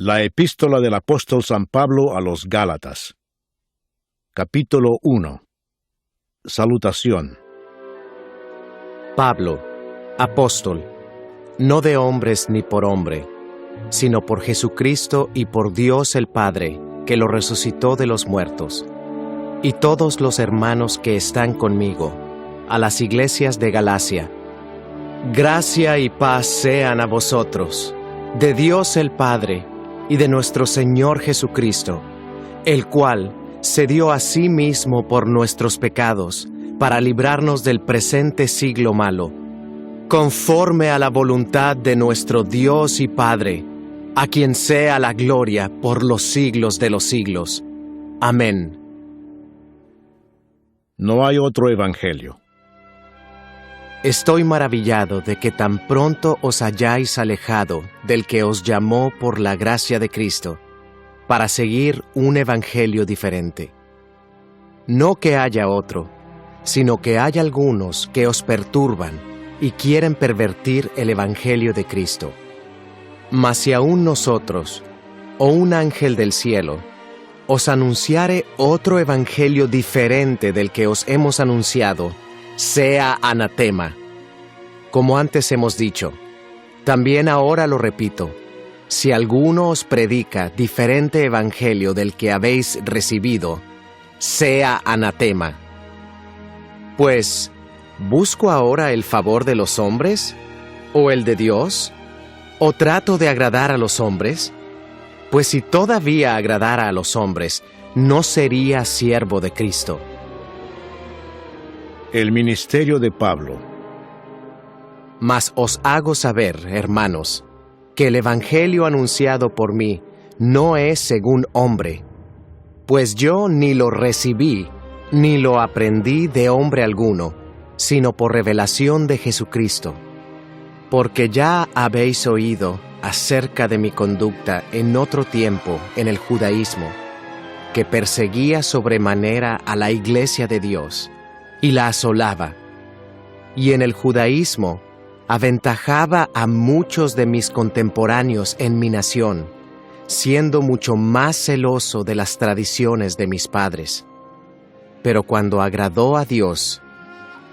La epístola del apóstol San Pablo a los Gálatas. Capítulo 1. Salutación. Pablo, apóstol, no de hombres ni por hombre, sino por Jesucristo y por Dios el Padre, que lo resucitó de los muertos, y todos los hermanos que están conmigo, a las iglesias de Galacia. Gracia y paz sean a vosotros, de Dios el Padre, y de nuestro Señor Jesucristo, el cual se dio a sí mismo por nuestros pecados, para librarnos del presente siglo malo, conforme a la voluntad de nuestro Dios y Padre, a quien sea la gloria por los siglos de los siglos. Amén. No hay otro evangelio. Estoy maravillado de que tan pronto os hayáis alejado del que os llamó por la gracia de Cristo, para seguir un evangelio diferente. No que haya otro, sino que hay algunos que os perturban y quieren pervertir el evangelio de Cristo. Mas si aún nosotros, o un ángel del cielo, os anunciare otro evangelio diferente del que os hemos anunciado, sea anatema. Como antes hemos dicho, también ahora lo repito, si alguno os predica diferente evangelio del que habéis recibido, sea anatema. Pues, ¿busco ahora el favor de los hombres, o el de Dios? ¿O trato de agradar a los hombres? Pues si todavía agradara a los hombres, no sería siervo de Cristo. El ministerio de Pablo. Mas os hago saber, hermanos, que el evangelio anunciado por mí no es según hombre, pues yo ni lo recibí, ni lo aprendí de hombre alguno, sino por revelación de Jesucristo. Porque ya habéis oído acerca de mi conducta en otro tiempo en el judaísmo, que perseguía sobremanera a la iglesia de Dios, y la asolaba, y en el judaísmo aventajaba a muchos de mis contemporáneos en mi nación, siendo mucho más celoso de las tradiciones de mis padres. Pero cuando agradó a Dios,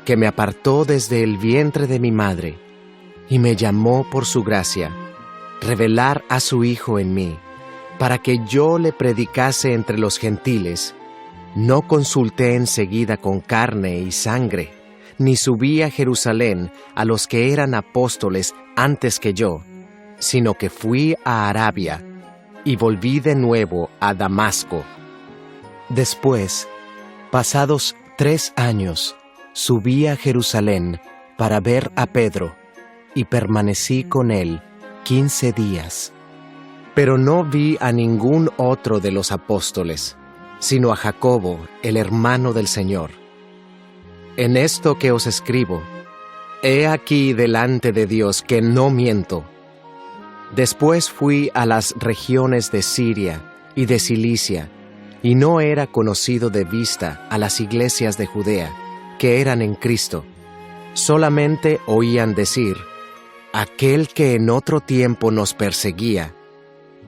que me apartó desde el vientre de mi madre, y me llamó por su gracia, revelar a su Hijo en mí, para que yo le predicase entre los gentiles, no consulté enseguida con carne y sangre, ni subí a Jerusalén a los que eran apóstoles antes que yo, sino que fui a Arabia, y volví de nuevo a Damasco. Después, pasados 3 años, subí a Jerusalén para ver a Pedro, y permanecí con él 15 días. Pero no vi a ningún otro de los apóstoles, sino a Jacobo, el hermano del Señor. En esto que os escribo, he aquí delante de Dios que no miento. Después fui a las regiones de Siria y de Cilicia, y no era conocido de vista a las iglesias de Judea, que eran en Cristo. Solamente oían decir, aquel que en otro tiempo nos perseguía,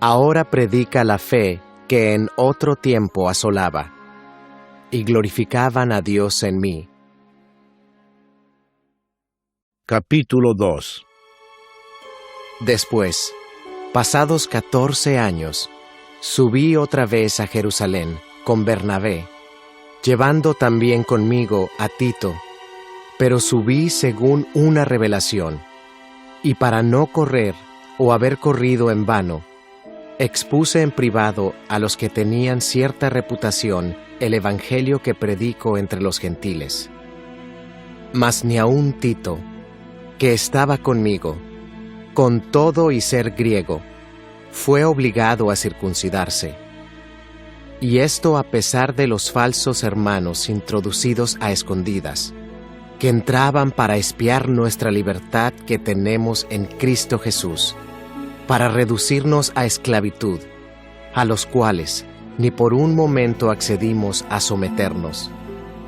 ahora predica la fe que en otro tiempo asolaba, y glorificaban a Dios en mí. Capítulo 2. Después, pasados 14 años, subí otra vez a Jerusalén con Bernabé, llevando también conmigo a Tito, pero subí según una revelación, y para no correr o haber corrido en vano, expuse en privado a los que tenían cierta reputación el evangelio que predico entre los gentiles. Mas ni aun Tito, que estaba conmigo, con todo y ser griego, fue obligado a circuncidarse. Y esto a pesar de los falsos hermanos introducidos a escondidas, que entraban para espiar nuestra libertad que tenemos en Cristo Jesús, para reducirnos a esclavitud, a los cuales ni por un momento accedimos a someternos,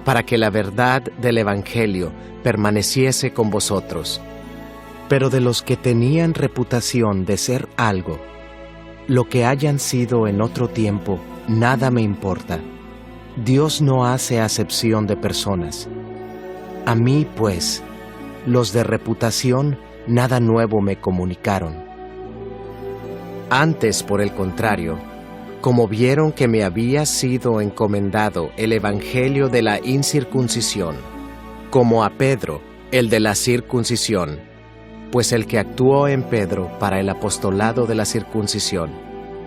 para que la verdad del evangelio permaneciese con vosotros. Pero de los que tenían reputación de ser algo, Lo que hayan sido en otro tiempo, nada me importa. Dios no hace acepción de personas. A mí, pues, los de reputación, nada nuevo me comunicaron. Antes, por el contrario, como vieron que me había sido encomendado el evangelio de la incircuncisión, como a Pedro, el de la circuncisión, pues el que actuó en Pedro para el apostolado de la circuncisión,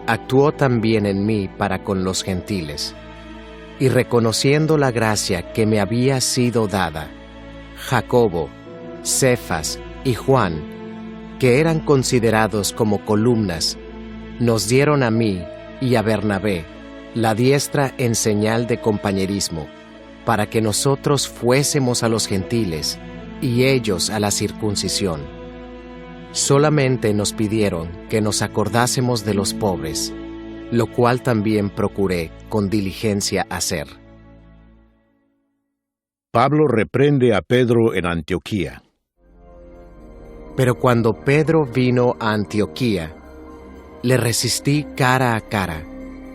actuó también en mí para con los gentiles. Y reconociendo la gracia que me había sido dada, Jacobo, Cefas y Juan, que eran considerados como columnas, nos dieron a mí y a Bernabé la diestra en señal de compañerismo, para que nosotros fuésemos a los gentiles y ellos a la circuncisión. Solamente nos pidieron que nos acordásemos de los pobres, lo cual también procuré con diligencia hacer. Pablo reprende a Pedro en Antioquía. Pero cuando Pedro vino a Antioquía, le resistí cara a cara,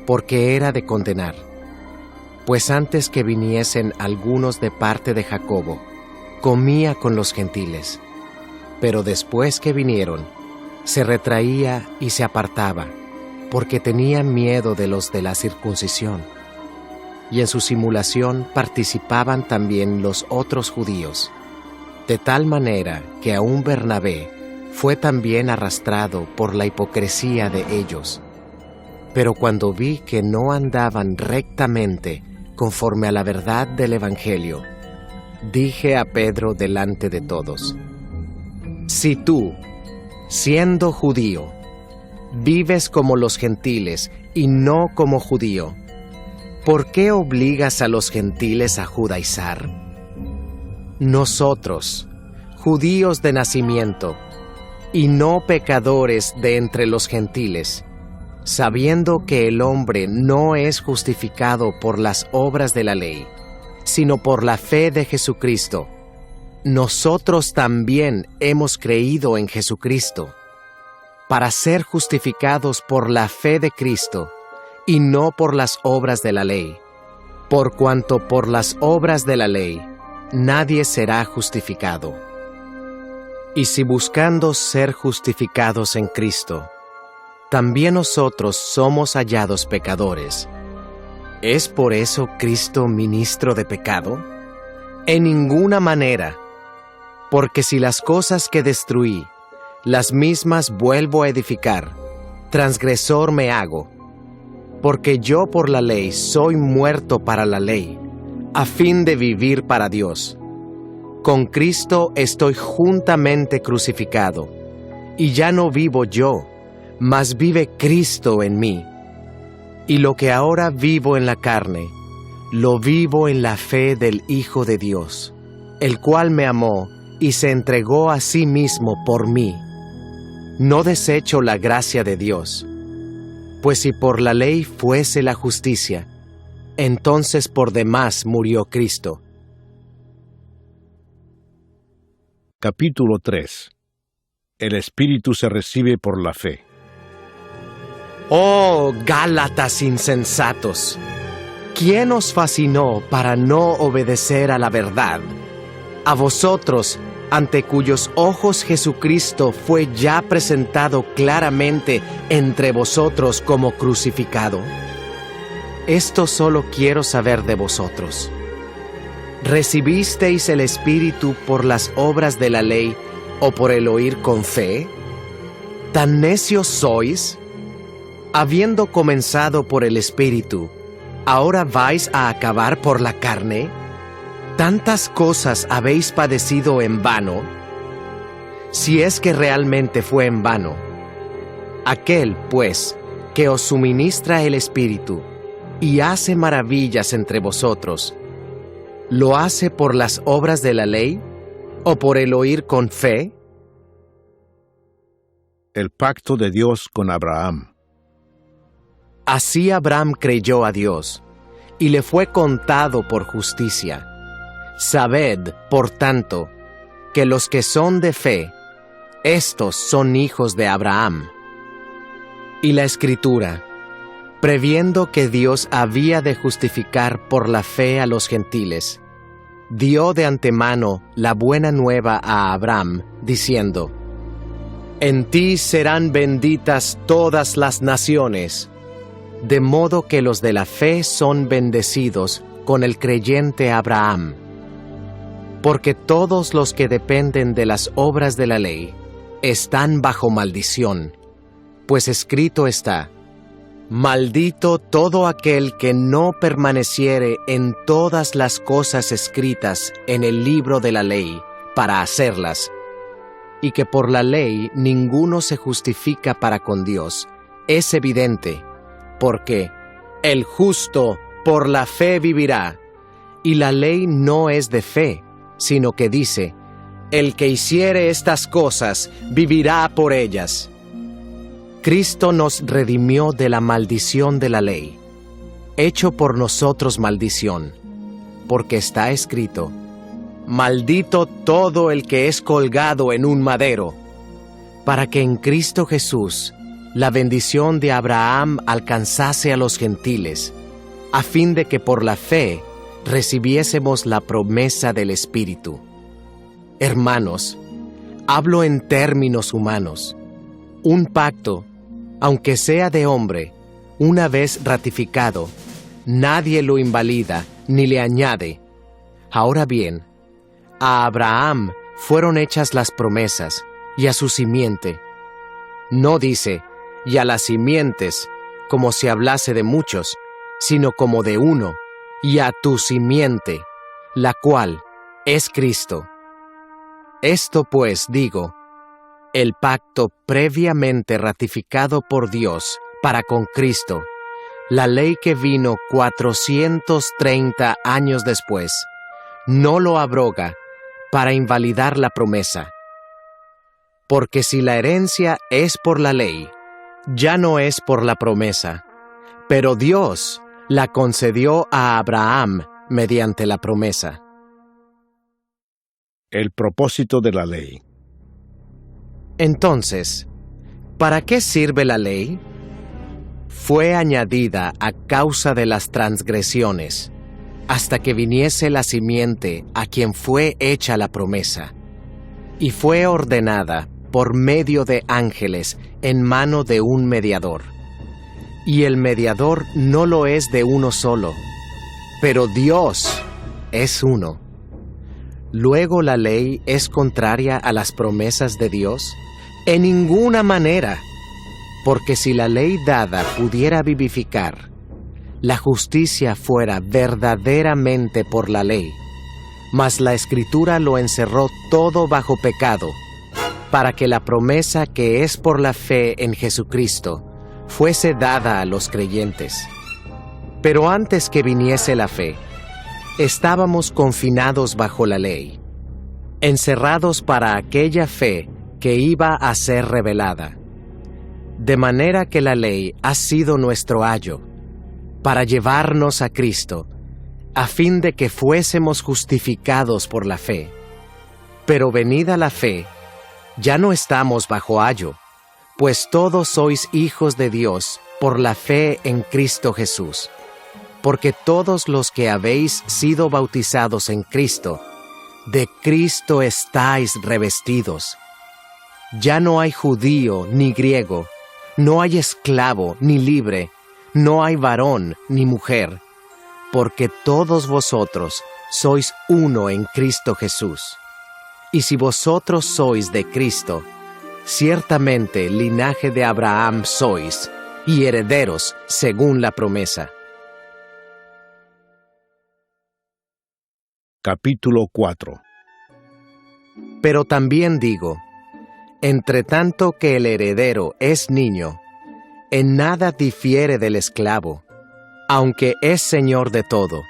porque era de condenar. Pues antes que viniesen algunos de parte de Jacobo, comía con los gentiles. Pero después que vinieron, se retraía y se apartaba, porque tenía miedo de los de la circuncisión. Y en su simulación participaban también los otros judíos, de tal manera que aún Bernabé fue también arrastrado por la hipocresía de ellos. Pero cuando vi que no andaban rectamente conforme a la verdad del Evangelio, dije a Pedro delante de todos: si tú, siendo judío, vives como los gentiles y no como judío, ¿por qué obligas a los gentiles a judaizar? Nosotros, judíos de nacimiento, y no pecadores de entre los gentiles, sabiendo que el hombre no es justificado por las obras de la ley, sino por la fe de Jesucristo, nosotros también hemos creído en Jesucristo, para ser justificados por la fe de Cristo, y no por las obras de la ley, por cuanto por las obras de la ley nadie será justificado. Y si buscando ser justificados en Cristo, también nosotros somos hallados pecadores, ¿es por eso Cristo ministro de pecado? En ninguna manera, porque si las cosas que destruí, las mismas vuelvo a edificar, transgresor me hago, porque yo por la ley soy muerto para la ley, a fin de vivir para Dios. Con Cristo estoy juntamente crucificado, y ya no vivo yo, mas vive Cristo en mí. Y lo que ahora vivo en la carne, lo vivo en la fe del Hijo de Dios, el cual me amó y se entregó a sí mismo por mí. No desecho la gracia de Dios, pues si por la ley fuese la justicia, entonces por demás murió Cristo. Capítulo 3. El Espíritu se recibe por la fe. ¡Oh, Gálatas insensatos! ¿Quién os fascinó para no obedecer a la verdad? A vosotros, ante cuyos ojos Jesucristo fue ya presentado claramente entre vosotros como crucificado. Esto solo quiero saber de vosotros. ¿Recibisteis el Espíritu por las obras de la ley o por el oír con fe? ¿Tan necios sois? Habiendo comenzado por el Espíritu, ¿ahora vais a acabar por la carne? ¿Tantas cosas habéis padecido en vano? Si es que realmente fue en vano. Aquel, pues, que os suministra el Espíritu y hace maravillas entre vosotros, ¿lo hace por las obras de la ley o por el oír con fe? El pacto de Dios con Abraham. Así Abraham creyó a Dios, y le fue contado por justicia. Sabed, por tanto, que los que son de fe, estos son hijos de Abraham. Y la Escritura, previendo que Dios había de justificar por la fe a los gentiles, dio de antemano la buena nueva a Abraham, diciendo: En ti serán benditas todas las naciones, de modo que los de la fe son bendecidos con el creyente Abraham. Porque todos los que dependen de las obras de la ley están bajo maldición, pues escrito está: Maldito todo aquel que no permaneciere en todas las cosas escritas en el libro de la ley para hacerlas, y que por la ley ninguno se justifica para con Dios, es evidente, porque el justo por la fe vivirá, y la ley no es de fe, sino que dice: El que hiciere estas cosas vivirá por ellas. Cristo nos redimió de la maldición de la ley, hecho por nosotros maldición, porque está escrito: Maldito todo el que es colgado en un madero, para que en Cristo Jesús la bendición de Abraham alcanzase a los gentiles, a fin de que por la fe recibiésemos la promesa del Espíritu. Hermanos, hablo en términos humanos. Un pacto, aunque sea de hombre, una vez ratificado, nadie lo invalida ni le añade. Ahora bien, a Abraham fueron hechas las promesas, y a su simiente. No dice: y a las simientes, como si hablase de muchos, sino como de uno, y a tu simiente, la cual es Cristo. Esto pues digo: el pacto previamente ratificado por Dios para con Cristo, la ley que vino 430 años después, no lo abroga para invalidar la promesa. Porque si la herencia es por la ley, ya no es por la promesa, pero Dios la concedió a Abraham mediante la promesa. El propósito de la ley. Entonces, ¿para qué sirve la ley? Fue añadida a causa de las transgresiones, hasta que viniese la simiente a quien fue hecha la promesa, y fue ordenada por medio de ángeles en mano de un mediador. Y el mediador no lo es de uno solo, pero Dios es uno. ¿Luego la ley es contraria a las promesas de Dios? En ninguna manera, porque si la ley dada pudiera vivificar, la justicia fuera verdaderamente por la ley, mas la Escritura lo encerró todo bajo pecado, para que la promesa que es por la fe en Jesucristo fuese dada a los creyentes. Pero antes que viniese la fe, estábamos confinados bajo la ley, encerrados para aquella fe que iba a ser revelada. De manera que la ley ha sido nuestro ayo, para llevarnos a Cristo, a fin de que fuésemos justificados por la fe. Pero venida la fe, ya no estamos bajo ayo, pues todos sois hijos de Dios por la fe en Cristo Jesús. Porque todos los que habéis sido bautizados en Cristo, de Cristo estáis revestidos. Ya no hay judío ni griego, no hay esclavo ni libre, no hay varón ni mujer, porque todos vosotros sois uno en Cristo Jesús. Y si vosotros sois de Cristo, ciertamente linaje de Abraham sois, y herederos según la promesa. Capítulo 4. Pero también digo, entre tanto que el heredero es niño, en nada difiere del esclavo, aunque es señor de todo,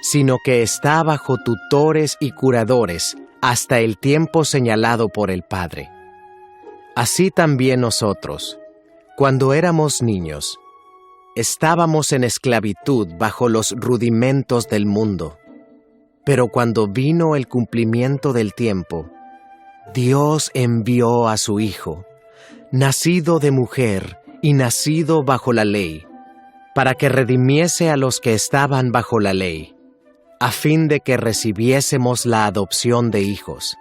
sino que está bajo tutores y curadores hasta el tiempo señalado por el Padre. Así también nosotros, cuando éramos niños, estábamos en esclavitud bajo los rudimentos del mundo. Pero cuando vino el cumplimiento del tiempo, Dios envió a su Hijo, nacido de mujer y nacido bajo la ley, para que redimiese a los que estaban bajo la ley, a fin de que recibiésemos la adopción de hijos.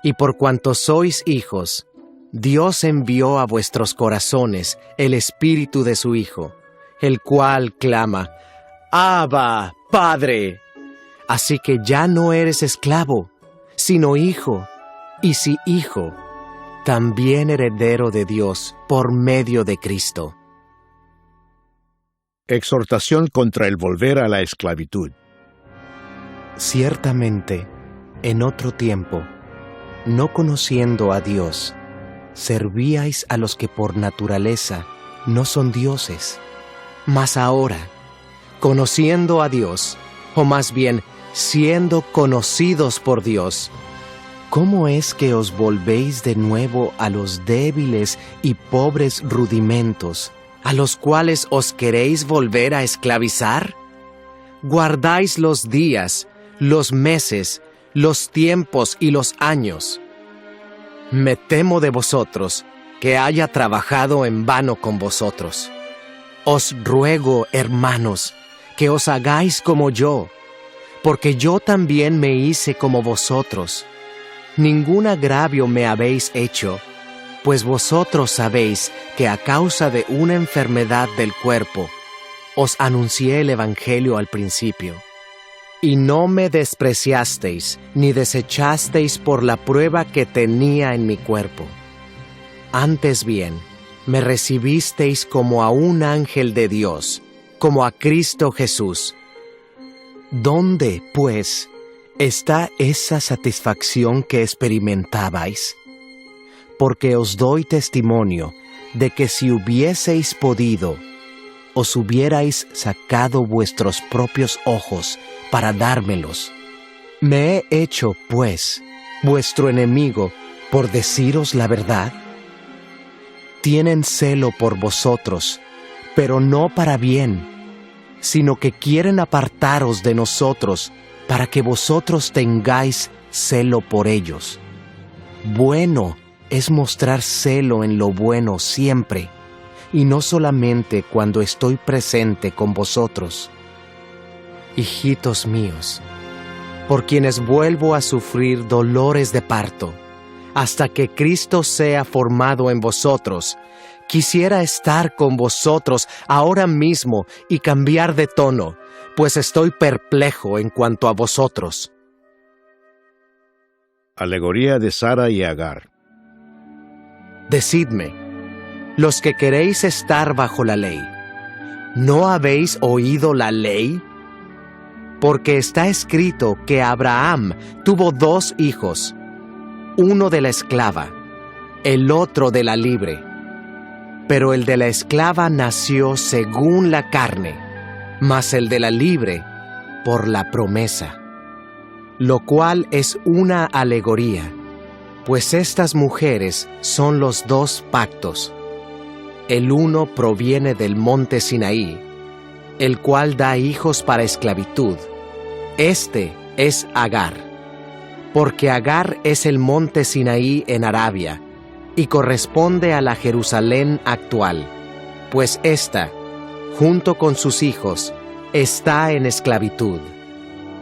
Y por cuanto sois hijos, Dios envió a vuestros corazones el Espíritu de su Hijo, el cual clama, «Abba, Padre». Así que ya no eres esclavo, sino hijo, y si hijo, también heredero de Dios por medio de Cristo. Exhortación contra el volver a la esclavitud. Ciertamente, en otro tiempo, no conociendo a Dios, servíais a los que por naturaleza no son dioses. Mas ahora, conociendo a Dios, o más bien, siendo conocidos por Dios, ¿cómo es que os volvéis de nuevo a los débiles y pobres rudimentos, a los cuales os queréis volver a esclavizar? Guardáis los días, los meses, los tiempos y los años. Me temo de vosotros, que haya trabajado en vano con vosotros. Os ruego, hermanos, que os hagáis como yo, porque yo también me hice como vosotros. Ningún agravio me habéis hecho, pues vosotros sabéis que a causa de una enfermedad del cuerpo, os anuncié el Evangelio al principio. Y no me despreciasteis, ni desechasteis por la prueba que tenía en mi cuerpo. Antes bien, me recibisteis como a un ángel de Dios, como a Cristo Jesús. ¿Dónde, pues, está esa satisfacción que experimentabais? Porque os doy testimonio de que si hubieseis podido, os hubierais sacado vuestros propios ojos para dármelos. ¿Me he hecho, pues, vuestro enemigo por deciros la verdad? Tienen celo por vosotros, pero no para bien, sino que quieren apartaros de nosotros para que vosotros tengáis celo por ellos. Bueno es mostrar celo en lo bueno siempre, y no solamente cuando estoy presente con vosotros. Hijitos míos, por quienes vuelvo a sufrir dolores de parto, hasta que Cristo sea formado en vosotros, quisiera estar con vosotros ahora mismo y cambiar de tono, pues estoy perplejo en cuanto a vosotros. Alegoría de Sara y Agar. Decidme, los que queréis estar bajo la ley, ¿no habéis oído la ley? Porque está escrito que Abraham tuvo 2 hijos, uno de la esclava, el otro de la libre. Pero el de la esclava nació según la carne, mas el de la libre por la promesa. Lo cual es una alegoría, pues estas mujeres son los 2 pactos. El uno proviene del monte Sinaí, el cual da hijos para esclavitud. Este es Agar, porque Agar es el monte Sinaí en Arabia, y corresponde a la Jerusalén actual, pues ésta, junto con sus hijos, está en esclavitud.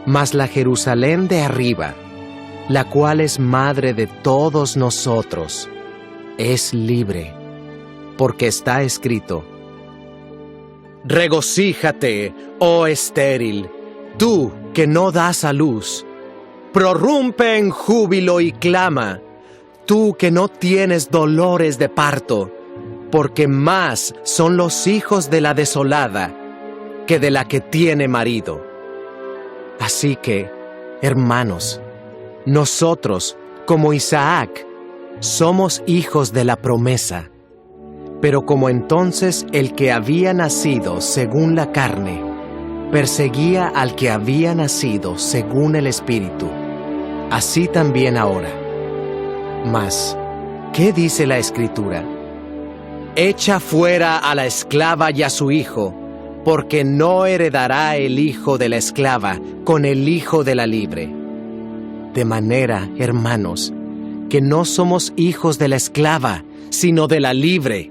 Mas la Jerusalén de arriba, la cual es madre de todos nosotros, es libre, porque está escrito: Regocíjate, oh estéril, tú que no das a luz, prorrumpe en júbilo y clama, tú que no tienes dolores de parto, porque más son los hijos de la desolada que de la que tiene marido. Así que, hermanos, nosotros, como Isaac, somos hijos de la promesa. Pero como entonces el que había nacido según la carne, perseguía al que había nacido según el Espíritu, así también ahora. Mas, ¿qué dice la Escritura? Echa fuera a la esclava y a su hijo, porque no heredará el hijo de la esclava con el hijo de la libre. De manera, hermanos, que no somos hijos de la esclava, sino de la libre.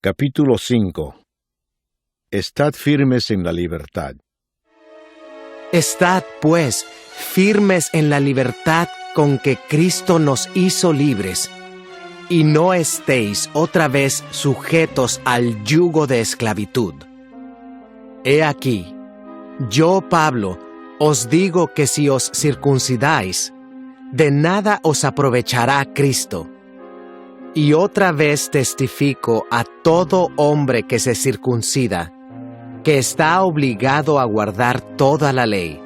Capítulo 5. Estad firmes en la libertad. Estad, pues, firmes en la libertad con que Cristo nos hizo libres, y no estéis otra vez sujetos al yugo de esclavitud. He aquí, yo, Pablo, os digo que si os circuncidáis, de nada os aprovechará Cristo. Y otra vez testifico a todo hombre que se circuncida, que está obligado a guardar toda la ley.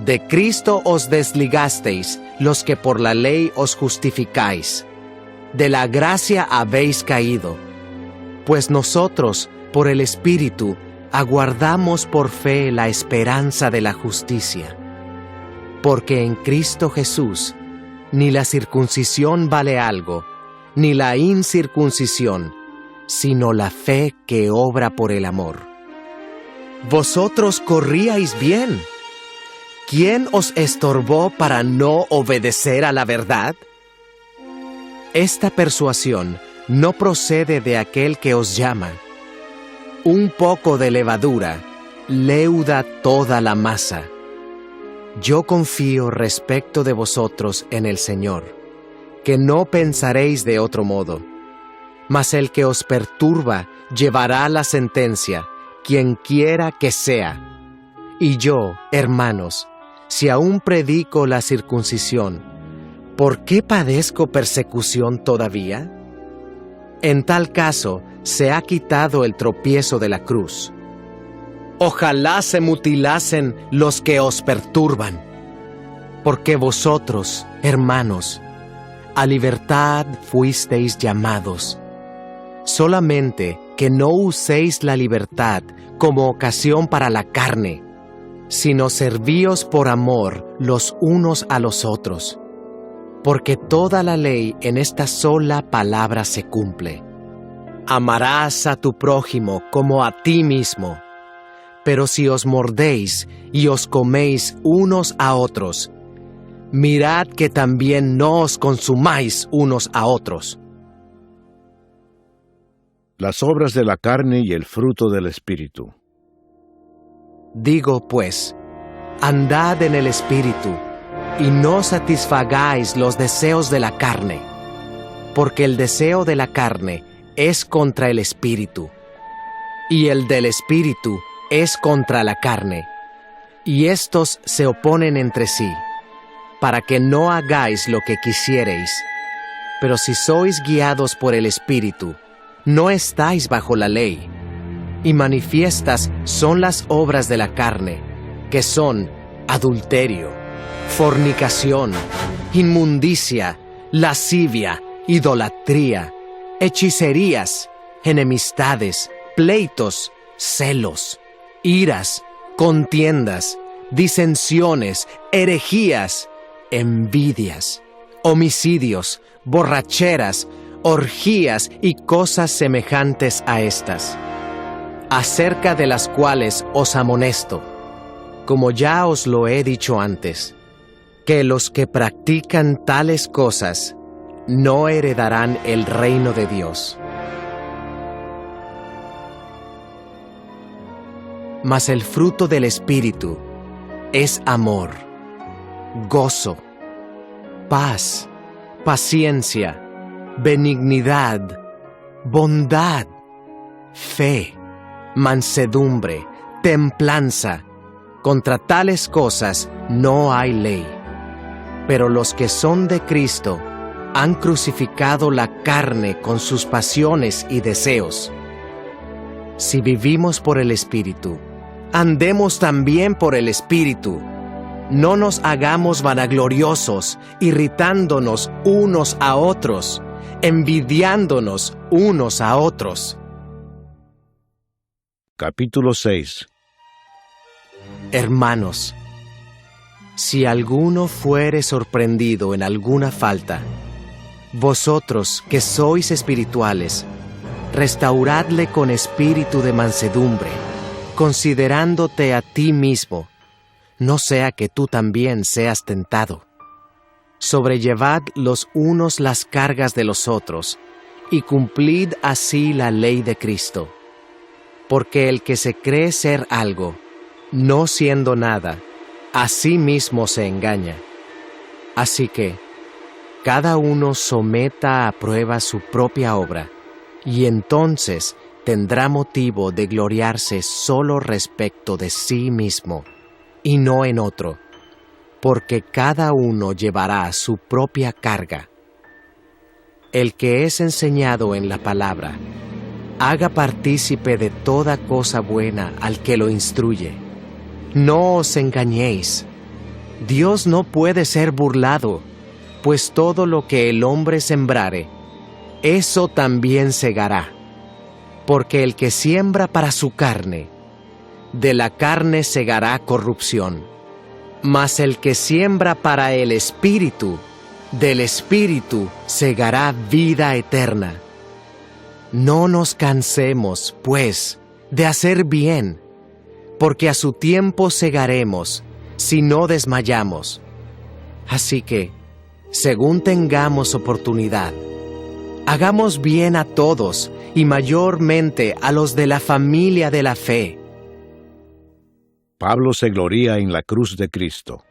De Cristo os desligasteis los que por la ley os justificáis. De la gracia habéis caído, pues nosotros, por el Espíritu, aguardamos por fe la esperanza de la justicia. Porque en Cristo Jesús, ni la circuncisión vale algo, ni la incircuncisión, sino la fe que obra por el amor. Vosotros corríais bien. ¿Quién os estorbó para no obedecer a la verdad? Esta persuasión no procede de aquel que os llama. Un poco de levadura leuda toda la masa. Yo confío respecto de vosotros en el Señor, que no pensaréis de otro modo. Mas el que os perturba llevará la sentencia, quien quiera que sea. Y yo, hermanos, si aún predico la circuncisión, ¿por qué padezco persecución todavía? En tal caso, se ha quitado el tropiezo de la cruz. Ojalá se mutilasen los que os perturban, porque vosotros, hermanos, a libertad fuisteis llamados. Solamente que no uséis la libertad como ocasión para la carne, sino servíos por amor los unos a los otros. Porque toda la ley en esta sola palabra se cumple. Amarás a tu prójimo como a ti mismo. Pero si os mordéis y os coméis unos a otros, mirad que también no os consumáis unos a otros. Las obras de la carne y el fruto del Espíritu. Digo pues, andad en el Espíritu, y no satisfagáis los deseos de la carne, porque el deseo de la carne es contra el Espíritu, y el del Espíritu es contra la carne, y estos se oponen entre sí, para que no hagáis lo que quisiereis. Pero si sois guiados por el Espíritu, no estáis bajo la ley. Y manifiestas son las obras de la carne, que son adulterio, fornicación, inmundicia, lascivia, idolatría, hechicerías, enemistades, pleitos, celos, iras, contiendas, disensiones, herejías, envidias, homicidios, borracheras, orgías y cosas semejantes a estas, acerca de las cuales os amonesto, como ya os lo he dicho antes, que los que practican tales cosas no heredarán el reino de Dios. Mas el fruto del Espíritu es amor, gozo, paz, paciencia, benignidad, bondad, fe, mansedumbre, templanza. Contra tales cosas no hay ley. Pero los que son de Cristo han crucificado la carne con sus pasiones y deseos. Si vivimos por el Espíritu, andemos también por el Espíritu. No nos hagamos vanagloriosos, irritándonos unos a otros, envidiándonos unos a otros. Capítulo 6. Hermanos, si alguno fuere sorprendido en alguna falta, vosotros que sois espirituales, restauradle con espíritu de mansedumbre, considerándote a ti mismo, no sea que tú también seas tentado. Sobrellevad los unos las cargas de los otros, y cumplid así la ley de Cristo. Porque el que se cree ser algo, no siendo nada, a sí mismo se engaña. Así que, cada uno someta a prueba su propia obra, y entonces tendrá motivo de gloriarse solo respecto de sí mismo, y no en otro, porque cada uno llevará su propia carga. El que es enseñado en la palabra, haga partícipe de toda cosa buena al que lo instruye. No os engañéis. Dios no puede ser burlado, pues todo lo que el hombre sembrare, eso también segará. Porque el que siembra para su carne, de la carne segará corrupción. Mas el que siembra para el Espíritu, del Espíritu segará vida eterna. No nos cansemos, pues, de hacer bien, porque a su tiempo segaremos, si no desmayamos. Así que, según tengamos oportunidad, hagamos bien a todos, y mayormente a los de la familia de la fe. Pablo se gloría en la cruz de Cristo.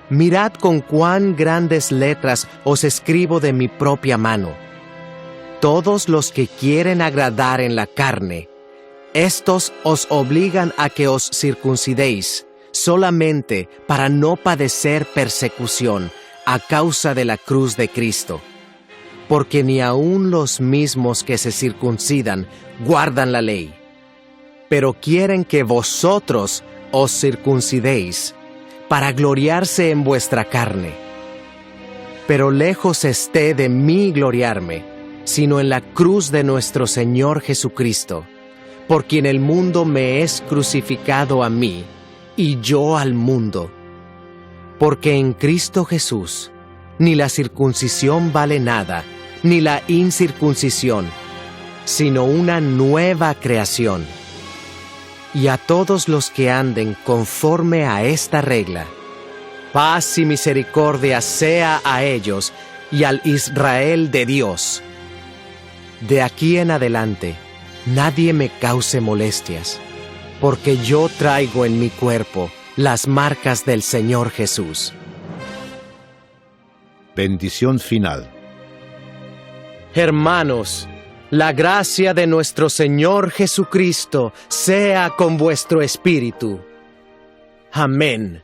Mirad con cuán grandes letras os escribo de mi propia mano. Todos los que quieren agradar en la carne, estos os obligan a que os circuncidéis, solamente para no padecer persecución a causa de la cruz de Cristo. Porque ni aun los mismos que se circuncidan guardan la ley, pero quieren que vosotros os circuncidéis, para gloriarse en vuestra carne. Pero lejos esté de mí gloriarme, sino en la cruz de nuestro Señor Jesucristo, por quien el mundo me es crucificado a mí, y yo al mundo. Porque en Cristo Jesús, ni la circuncisión vale nada, ni la incircuncisión, sino una nueva creación. Y a todos los que anden conforme a esta regla, paz y misericordia sea a ellos y al Israel de Dios. De aquí en adelante, nadie me cause molestias, porque yo traigo en mi cuerpo las marcas del Señor Jesús. Bendición final. Hermanos, la gracia de nuestro Señor Jesucristo sea con vuestro espíritu. Amén.